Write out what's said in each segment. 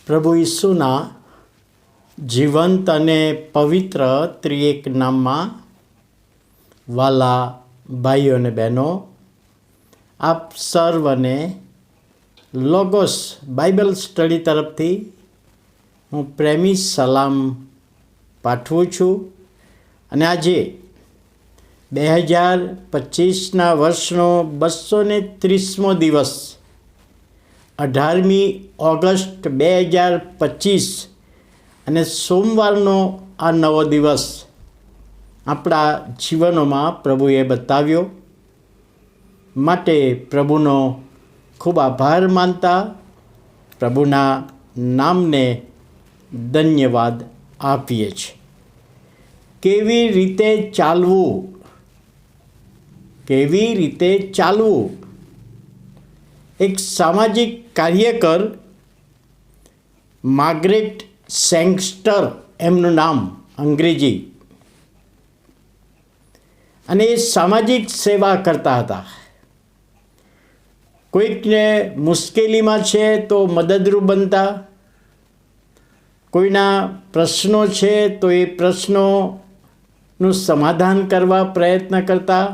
પ્રભુ ઈસુના જીવંત અને પવિત્ર ત્રિએક નામમાં વાલા ભાઈઓ અને બહેનો, આપ સર્વને લોગોસ બાઇબલ સ્ટડી તરફથી હું પ્રેમી સલામ પાઠવું છું. અને આજે 2025ના વર્ષનો 230મો દિવસ 18મી ઓગસ્ટ 2025 અને સોમવારનો આ નવો દિવસ આપણા જીવનોમાં પ્રભુએ બતાવ્યો. માટે પ્રભુનો ખૂબ આભાર માનતા પ્રભુના નામને ધન્યવાદ આપીએ છીએ. કેવી રીતે ચાલવું? એક સામાજિક કાર્યકર માર્ગરેટ સેંગસ્ટર એમનું નામ અંગ્રેજી, અને એ સામાજિક સેવા કરતા હતા. કોઈકને મુશ્કેલીમાં છે તો મદદરૂપ બનતા, કોઈના પ્રશ્નો છે તો એ પ્રશ્નોનું સમાધાન કરવા પ્રયત્ન કરતા,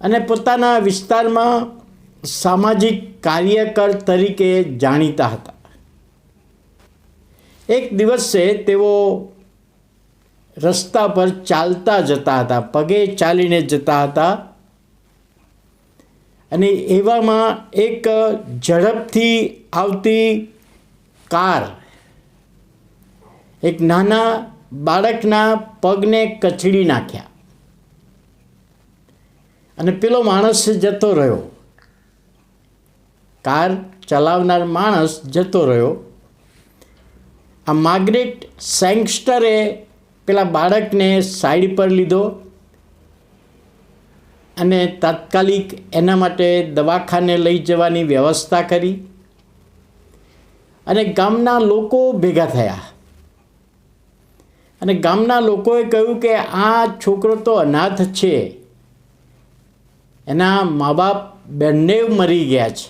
અને પોતાના વિસ્તારમાં સામાજિક કાર્યકર તરીકે જાણીતા હતા. એક દિવસે તેઓ રસ્તા પર ચાલતા જતા હતા, પગે ચાલીને જતા હતા, અને એવામાં એક ઝડપથી આવતી કાર એક નાના બાળકના પગને કચડી નાખ્યા, અને પેલો માણસ જતો રહ્યો. કાર ચલાવનાર માણસ જતો રહ્યો. આ માર્ગરેટ સેંગસ્ટરે પેલા બાળકને સાઈડ પર લીધો અને તાત્કાલિક એના માટે દવાખાને લઈ જવાની વ્યવસ્થા કરી. અને ગામના લોકો ભેગા થયા, અને ગામના લોકોએ કહ્યું કે આ છોકરો તો અનાથ છે, એના મા બાપ બંને મરી ગયા છે,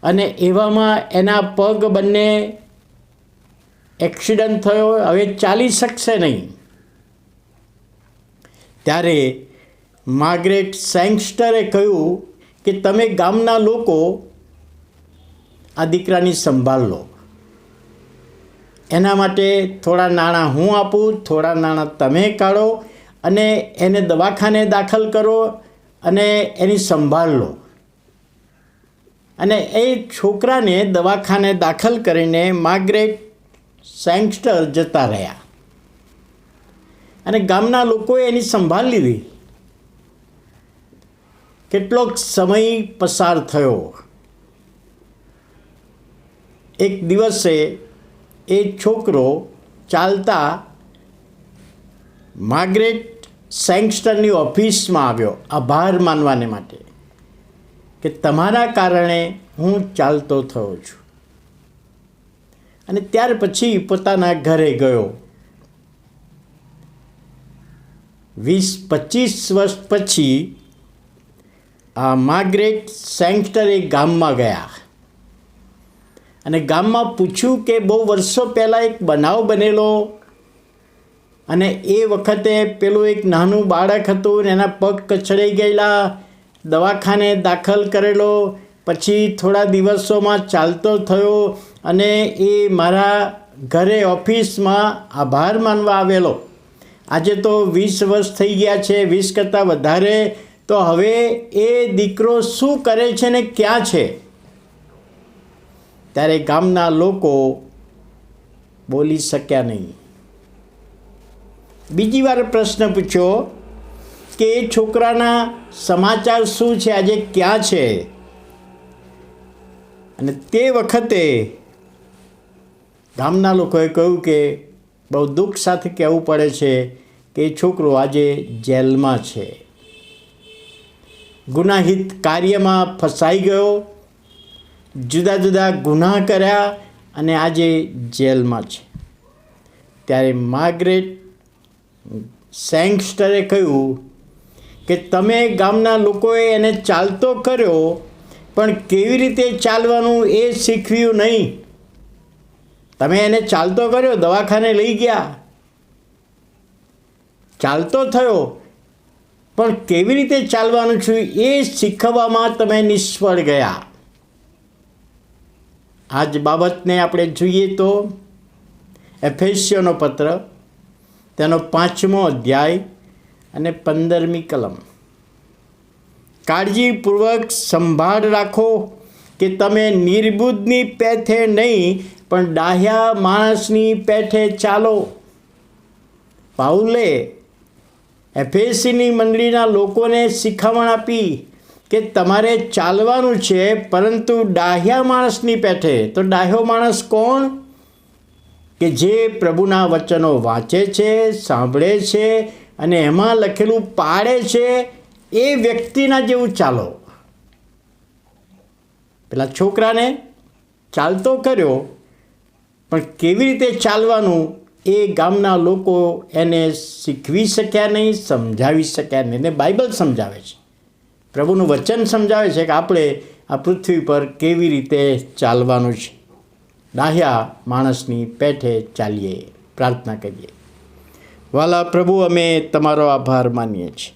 અને એવામાં એના પગ બંને એક્સિડન્ટ થયો, હવે ચાલી શકશે નહીં. ત્યારે માર્ગરેટ સેંગસ્ટરે કહ્યું કે તમે ગામના લોકો આ દીકરાની સંભાળ લો. એના માટે થોડા નાણાં હું આપું, થોડા નાણાં તમે કાઢો, અને એને દવાખાને દાખલ કરો અને એની સંભાળ લો. અને એ છોકરાને દવાખાને દાખલ કરીને માર્ગરેટ સેંગસ્ટર જતા રહ્યા, અને ગામના લોકોએ એની સંભાળ લીધી. કેટલોક સમય પસાર થયો. એક દિવસે એ છોકરો ચાલતા માર્ગરેટ સેંગસ્ટરની ઓફિસમાં આવ્યો આભાર માનવાને માટે કે તમારા કારણે હું ચાલતો થયો છું. અને ત્યાર પછી પોતાના ઘરે ગયો. 20-25 વર્ષ પછી આ માર્ગરેટ સેંગસ્ટર એ ગામમાં ગયા, અને ગામમાં પૂછ્યું કે બહુ વર્ષો પહેલાં એક બનાવ બનેલો, અને એ વખતે પેલું એક નાનું બાળક હતું ને એના પગ કચડાઈ ગયેલા, દવાખાને દાખલ કરેલો, પછી થોડા દિવસોમાં ચાલતો થયો, અને એ મારા ઘરે ઓફિસમાં આભાર માનવા આવેલો. આજે તો 20 વર્ષ થઈ ગયા છે, 20 કરતાં વધારે. તો હવે એ દીકરો શું કરે છે ને ક્યાં છે? ત્યારે ગામના લોકો બોલી શક્યા નહીં. બીજી વાર પ્રશ્ન પૂછ્યો કે એ છોકરાના સમાચાર શું છે, આજે ક્યાં છે? અને તે વખતે ગામના લોકોએ કહ્યું કે બહુ દુઃખ સાથે કહેવું પડે છે કે એ છોકરો આજે જેલમાં છે, ગુનાહિત કાર્યમાં ફસાઈ ગયો, જુદા જુદા ગુનાહ કર્યા, અને આજે જેલમાં છે. ત્યારે માર્ગરેટ સેંગસ્ટરે કહ્યું કે તમે ગામના લોકોએ એને ચાલતો કર્યો પણ કેવી રીતે ચાલવાનું એ શીખવ્યું નહીં. તમે એને ચાલતો કર્યો, દવાખાને લઈ ગયા, ચાલતો થયો, પણ કેવી રીતે ચાલવાનું છું એ શીખવવામાં તમે નિષ્ફળ ગયા. આ જ બાબતને આપણે જોઈએ તો એફેસીઓનો પત્ર તેનો 5મો અધ્યાય અને 15મી કલમ. કાળજીપૂર્વક સંભાળ રાખો કે તમે નિર્બુદ્ધની પેઠે નહીં પણ ડાહ્યા માણસની પેઠે ચાલો. પાઉલે એફેસીની મંડળીના લોકોને શીખવણ આપી કે તમારે ચાલવાનું છે, પરંતુ ડાહ્યા માણસની પેઠે. તો ડાહ્યો માણસ કોણ? કે જે પ્રભુના વચનો વાંચે છે, સાંભળે છે અને એમાં લખેલું પાળે છે, એ વ્યક્તિના જેવું ચાલો. પેલા છોકરાને ચાલતો કર્યો, પણ કેવી રીતે ચાલવાનું એ ગામના લોકો એને શીખવી શક્યા નહીં, સમજાવી શક્યા નહીં. એને બાઇબલ સમજાવે છે, પ્રભુનું વચન સમજાવે છે કે આપણે આ પૃથ્વી પર કેવી રીતે ચાલવાનું છે. ડાહ્યા માણસની પેઠે ચાલીએ. પ્રાર્થના કરીએ. વાલા પ્રભુ, અમે તમારો આભાર માનીએ છીએ,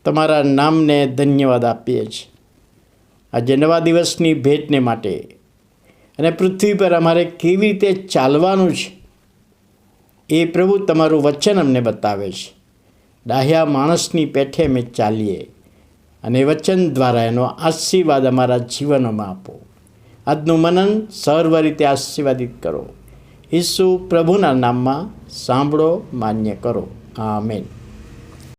તમારા નામને ધન્યવાદ આપીએ છીએ આજે નવા દિવસની ભેટને માટે. અને પૃથ્વી પર અમારે કેવી રીતે ચાલવાનું છે એ પ્રભુ તમારું વચન અમને બતાવે છે. ડાહ્યા માણસની પેઠે અમે ચાલીએ અને વચન દ્વારા એનો આશીર્વાદ અમારા જીવનમાં આપો. આજનું મનન સર્વ રીતે આશીર્વાદિત કરો. ઈસુ પ્રભુના નામમાં સાંભળો, માન્ય કરો. આમેન.